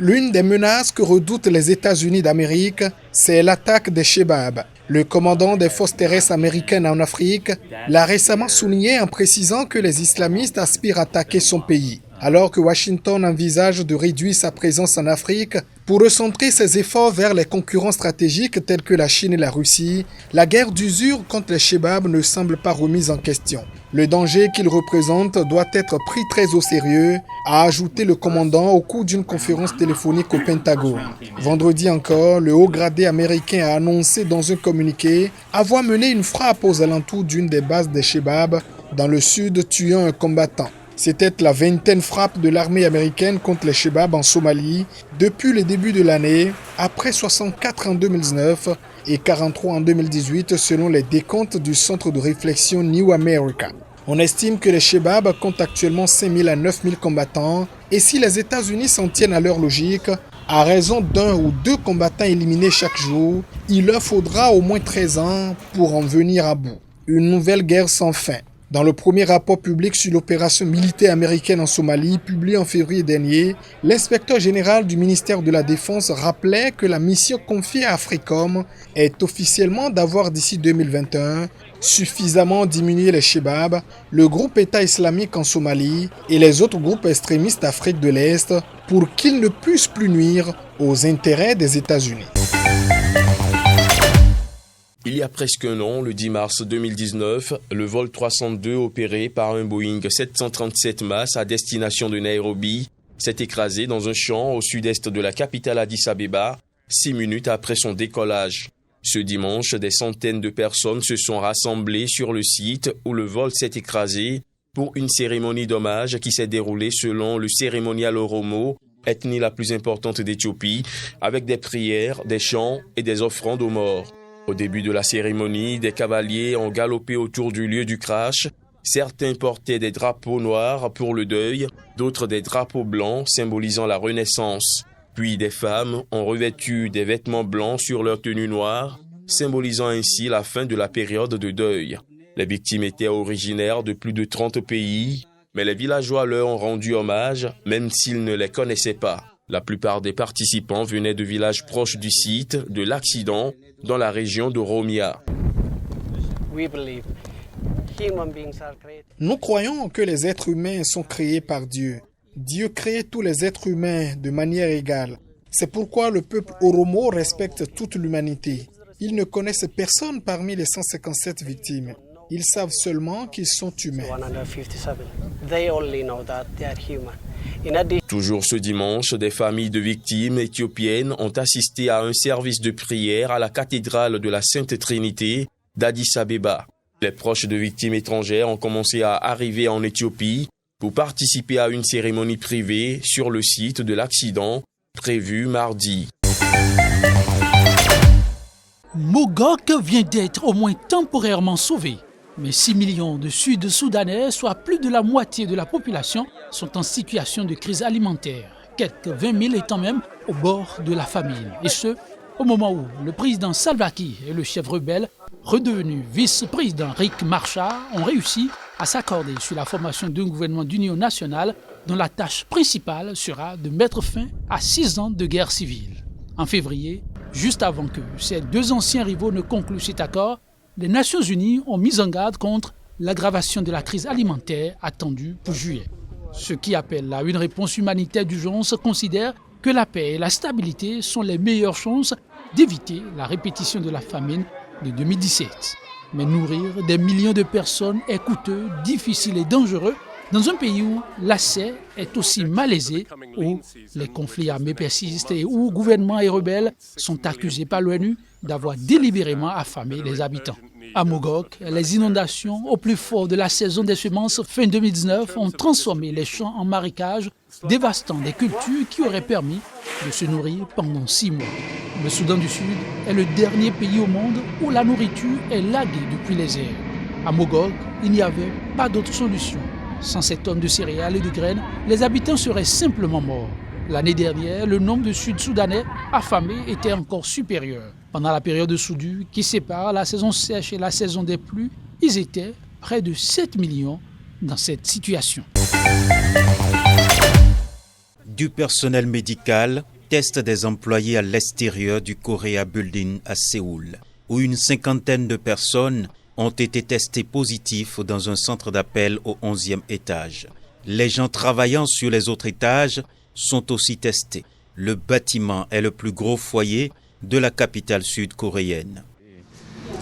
L'une des menaces que redoutent les États-Unis d'Amérique, c'est l'attaque des Chebabs. Le commandant des forces terrestres américaines en Afrique l'a récemment souligné en précisant que les islamistes aspirent à attaquer son pays. Alors que Washington envisage de réduire sa présence en Afrique pour recentrer ses efforts vers les concurrents stratégiques tels que la Chine et la Russie, la guerre d'usure contre les Chebabs ne semble pas remise en question. Le danger qu'ils représentent doit être pris très au sérieux, a ajouté le commandant au cours d'une conférence téléphonique au Pentagone. Vendredi encore, le haut gradé américain a annoncé dans un communiqué avoir mené une frappe aux alentours d'une des bases des Chebabs dans le sud, tuant un combattant. C'était la 20e frappe de l'armée américaine contre les Chebabs en Somalie depuis le début de l'année, après 64 en 2019 et 43 en 2018 selon les décomptes du centre de réflexion New America. On estime que les Chebabs comptent actuellement 5 000 à 9 000 combattants et si les États-Unis s'en tiennent à leur logique, à raison d'un ou deux combattants éliminés chaque jour, il leur faudra au moins 13 ans pour en venir à bout. Une nouvelle guerre sans fin. Dans le premier rapport public sur l'opération militaire américaine en Somalie, publié en février dernier, l'inspecteur général du ministère de la Défense rappelait que la mission confiée à Africom est officiellement d'avoir d'ici 2021 suffisamment diminué les Chebabs, le groupe État islamique en Somalie et les autres groupes extrémistes d'Afrique de l'Est pour qu'ils ne puissent plus nuire aux intérêts des États-Unis. Il y a presque un an, le 10 mars 2019, le vol 302 opéré par un Boeing 737 MAX à destination de Nairobi s'est écrasé dans un champ au sud-est de la capitale Addis Abeba, 6 minutes après son décollage. Ce dimanche, des centaines de personnes se sont rassemblées sur le site où le vol s'est écrasé pour une cérémonie d'hommage qui s'est déroulée selon le cérémonial Oromo, ethnie la plus importante d'Éthiopie, avec des prières, des chants et des offrandes aux morts. Au début de la cérémonie, des cavaliers ont galopé autour du lieu du crash. Certains portaient des drapeaux noirs pour le deuil, d'autres des drapeaux blancs symbolisant la renaissance. Puis des femmes ont revêtu des vêtements blancs sur leur tenue noire, symbolisant ainsi la fin de la période de deuil. Les victimes étaient originaires de plus de 30 pays, mais les villageois leur ont rendu hommage, même s'ils ne les connaissaient pas. La plupart des participants venaient de villages proches du site de l'accident, dans la région de Oromia. Nous croyons que les êtres humains sont créés par Dieu. Dieu crée tous les êtres humains de manière égale. C'est pourquoi le peuple Oromo respecte toute l'humanité. Ils ne connaissent personne parmi les 157 victimes. Ils savent seulement qu'ils sont humains. Toujours ce dimanche, des familles de victimes éthiopiennes ont assisté à un service de prière à la cathédrale de la Sainte Trinité d'Addis Abeba. Les proches de victimes étrangères ont commencé à arriver en Éthiopie pour participer à une cérémonie privée sur le site de l'accident prévu mardi. Mogok vient d'être au moins temporairement sauvé. Mais 6 millions de Sud-Soudanais, soit plus de la moitié de la population, sont en situation de crise alimentaire. Quelques 20 000 étant même au bord de la famine. Et ce, au moment où le président Salva Kiir et le chef rebelle, redevenu vice-président Riek Machar, ont réussi à s'accorder sur la formation d'un gouvernement d'union nationale dont la tâche principale sera de mettre fin à 6 ans de guerre civile. En février, juste avant que ces deux anciens rivaux ne concluent cet accord, les Nations Unies ont mis en garde contre l'aggravation de la crise alimentaire attendue pour juillet. Ceux qui appellent à une réponse humanitaire d'urgence considèrent que la paix et la stabilité sont les meilleures chances d'éviter la répétition de la famine de 2017. Mais nourrir des millions de personnes est coûteux, difficile et dangereux dans un pays où l'accès est aussi malaisé, où les conflits armés persistent et où gouvernements et rebelles sont accusés par l'ONU d'avoir délibérément affamé les habitants. À Mogok, les inondations au plus fort de la saison des semences fin 2019 ont transformé les champs en marécages, dévastant des cultures qui auraient permis de se nourrir pendant 6 mois. Le Soudan du Sud est le dernier pays au monde où la nourriture est laguée depuis les airs. À Mogok, il n'y avait pas d'autre solution. Sans ces tonnes de céréales et de graines, les habitants seraient simplement morts. L'année dernière, le nombre de Sud-Soudanais affamés était encore supérieur. Pendant la période de soudure qui sépare la saison sèche et la saison des pluies, ils étaient près de 7 millions dans cette situation. Du personnel médical test des employés à l'extérieur du Korea Building à Séoul, où une cinquantaine de personnes ont été testées positives dans un centre d'appel au 11e étage. Les gens travaillant sur les autres étages sont aussi testés. Le bâtiment est le plus gros foyer de la capitale sud-coréenne.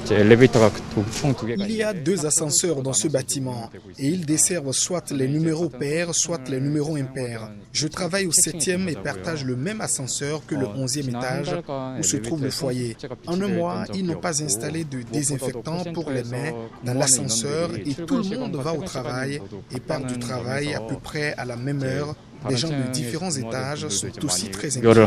Il y a 2 ascenseurs dans ce bâtiment et ils desservent soit les numéros pairs, soit les numéros impairs. Je travaille au 7e et partage le même ascenseur que le 11e étage où se trouve le foyer. En un mois, ils n'ont pas installé de désinfectant pour les mains dans l'ascenseur et tout le monde va au travail et part du travail à peu près à la même heure. Des gens de différents étages sont aussi très inquiets.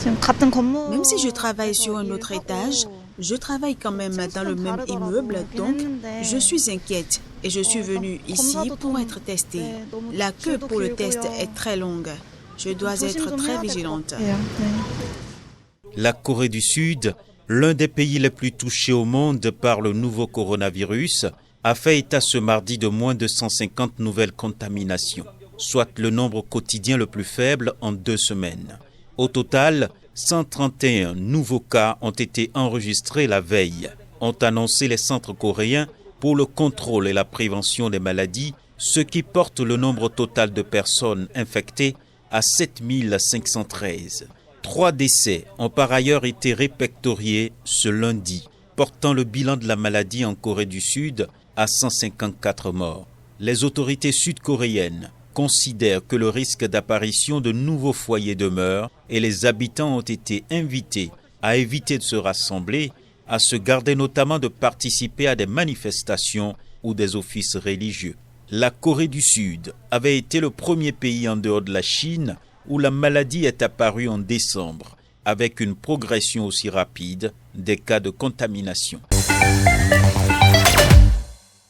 Même si je travaille sur un autre étage, je travaille quand même dans le même immeuble, donc je suis inquiète et je suis venue ici pour être testée. La queue pour le test est très longue. Je dois être très vigilante. La Corée du Sud, l'un des pays les plus touchés au monde par le nouveau coronavirus, a fait état ce mardi de moins de 150 nouvelles contaminations, soit le nombre quotidien le plus faible en 2 semaines. Au total, 131 nouveaux cas ont été enregistrés la veille, ont annoncé les centres coréens pour le contrôle et la prévention des maladies, ce qui porte le nombre total de personnes infectées à 7513. 3 décès ont par ailleurs été répertoriés ce lundi, portant le bilan de la maladie en Corée du Sud à 154 morts. Les autorités sud-coréennes considèrent que le risque d'apparition de nouveaux foyers demeure et les habitants ont été invités à éviter de se rassembler, à se garder notamment de participer à des manifestations ou des offices religieux. La Corée du Sud avait été le premier pays en dehors de la Chine où la maladie est apparue en décembre, avec une progression aussi rapide des cas de contamination.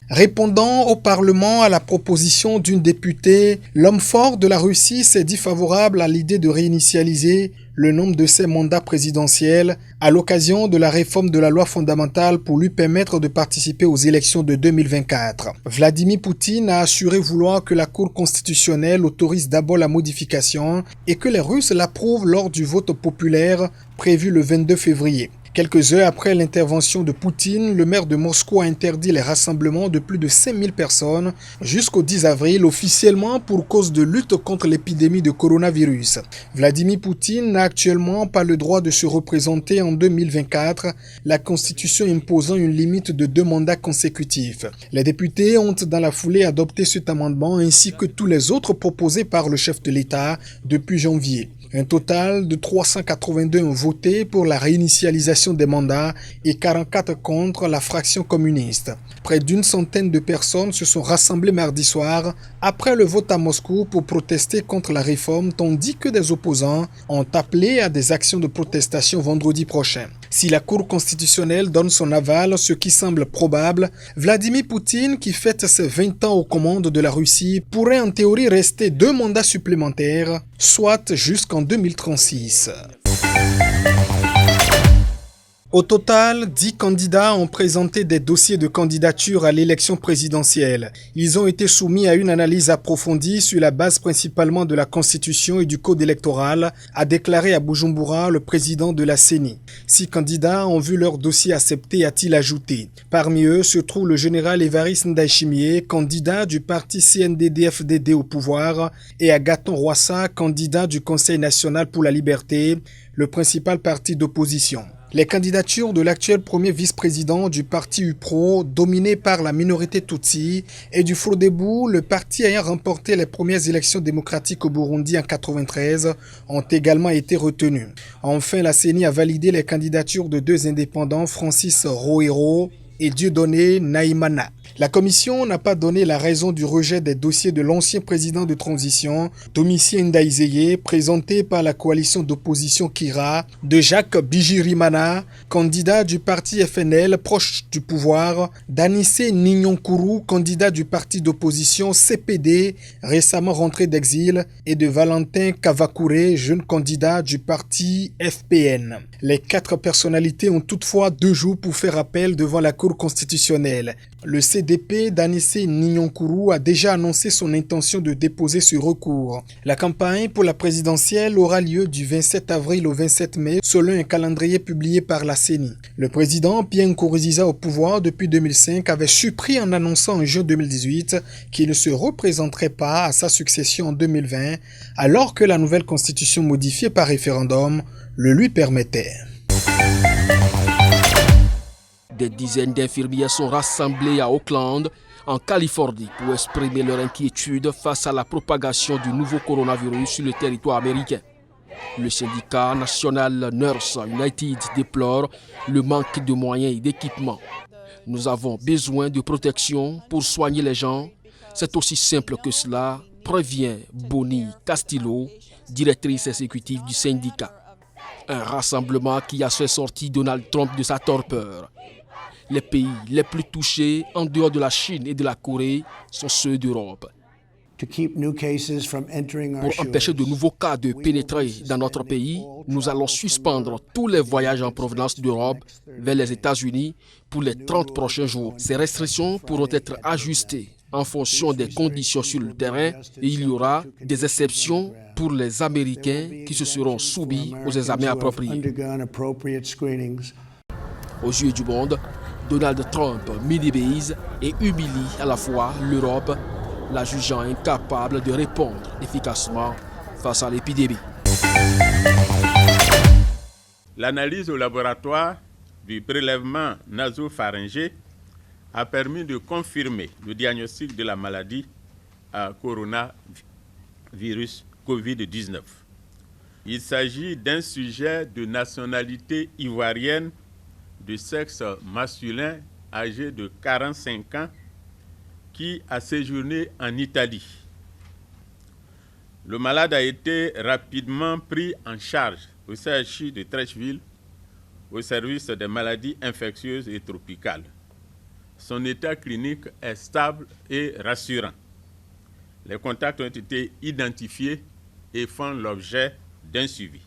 Répondant au Parlement à la proposition d'une députée, l'homme fort de la Russie s'est dit favorable à l'idée de réinitialiser le nombre de ses mandats présidentiels à l'occasion de la réforme de la loi fondamentale pour lui permettre de participer aux élections de 2024. Vladimir Poutine a assuré vouloir que la Cour constitutionnelle autorise d'abord la modification et que les Russes l'approuvent lors du vote populaire prévu le 22 février. Quelques heures après l'intervention de Poutine, le maire de Moscou a interdit les rassemblements de plus de 5000 personnes jusqu'au 10 avril officiellement pour cause de lutte contre l'épidémie de coronavirus. Vladimir Poutine n'a actuellement pas le droit de se représenter en 2024, la constitution imposant une limite de 2 mandats consécutifs. Les députés ont dans la foulée adopté cet amendement ainsi que tous les autres proposés par le chef de l'État depuis janvier. Un total de 382 ont voté pour la réinitialisation des mandats et 44 contre la fraction communiste. Près d'une centaine de personnes se sont rassemblées mardi soir après le vote à Moscou pour protester contre la réforme, tandis que des opposants ont appelé à des actions de protestation vendredi prochain. Si la Cour constitutionnelle donne son aval, ce qui semble probable, Vladimir Poutine, qui fête ses 20 ans aux commandes de la Russie, pourrait en théorie rester 2 mandats supplémentaires, soit jusqu'en 2036. Au total, 10 candidats ont présenté des dossiers de candidature à l'élection présidentielle. Ils ont été soumis à une analyse approfondie sur la base principalement de la Constitution et du Code électoral, a déclaré à Bujumbura le président de la CENI. 6 candidats ont vu leur dossier accepté, a-t-il ajouté. Parmi eux se trouve le général Évariste Ndayishimiye, candidat du parti CNDD-FDD au pouvoir, et Agathon Rwasa, candidat du Conseil national pour la liberté, le principal parti d'opposition. Les candidatures de l'actuel premier vice-président du parti UPRO, dominé par la minorité Tutsi, et du Frodebu, le parti ayant remporté les premières élections démocratiques au Burundi en 1993, ont également été retenues. Enfin, la CENI a validé les candidatures de 2 indépendants, Francis Rohero et Dieudonné Naïmana. La commission n'a pas donné la raison du rejet des dossiers de l'ancien président de transition, Domitien Ndayizeye, présenté par la coalition d'opposition Kira, de Jacques Bigirimana, candidat du parti FNL proche du pouvoir, d'Anissé Ninyonkuru, candidat du parti d'opposition CPD, récemment rentré d'exil, et de Valentin Kavakure, jeune candidat du parti FPN. Les 4 personnalités ont toutefois 2 jours pour faire appel devant la Cour constitutionnelle. Le CDP d'Anissé Ninyonkuru a déjà annoncé son intention de déposer ce recours. La campagne pour la présidentielle aura lieu du 27 avril au 27 mai selon un calendrier publié par la CENI. Le président Pierre Nkurunziza au pouvoir depuis 2005 avait surpris en annonçant en juin 2018 qu'il ne se représenterait pas à sa succession en 2020 alors que la nouvelle constitution modifiée par référendum le lui permettait. Des dizaines d'infirmiers sont rassemblés à Oakland, en Californie, pour exprimer leur inquiétude face à la propagation du nouveau coronavirus sur le territoire américain. Le syndicat national Nurse United déplore le manque de moyens et d'équipements. Nous avons besoin de protection pour soigner les gens. C'est aussi simple que cela, prévient Bonnie Castillo, directrice exécutive du syndicat. Un rassemblement qui a fait sortir Donald Trump de sa torpeur. Les pays les plus touchés, en dehors de la Chine et de la Corée, sont ceux d'Europe. Pour empêcher de nouveaux cas de pénétrer dans notre pays, nous allons suspendre tous les voyages en provenance d'Europe vers les États-Unis pour les 30 prochains jours. Ces restrictions pourront être ajustées en fonction des conditions sur le terrain et il y aura des exceptions pour les Américains qui se seront soumis aux examens appropriés. Aux yeux du monde, Donald Trump minimise et humilie à la fois l'Europe, la jugeant incapable de répondre efficacement face à l'épidémie. L'analyse au laboratoire du prélèvement nasopharyngé a permis de confirmer le diagnostic de la maladie à coronavirus COVID-19. Il s'agit d'un sujet de nationalité ivoirienne de sexe masculin âgé de 45 ans qui a séjourné en Italie. Le malade a été rapidement pris en charge au CHU de Treichville, au service des maladies infectieuses et tropicales. Son état clinique est stable et rassurant. Les contacts ont été identifiés et font l'objet d'un suivi.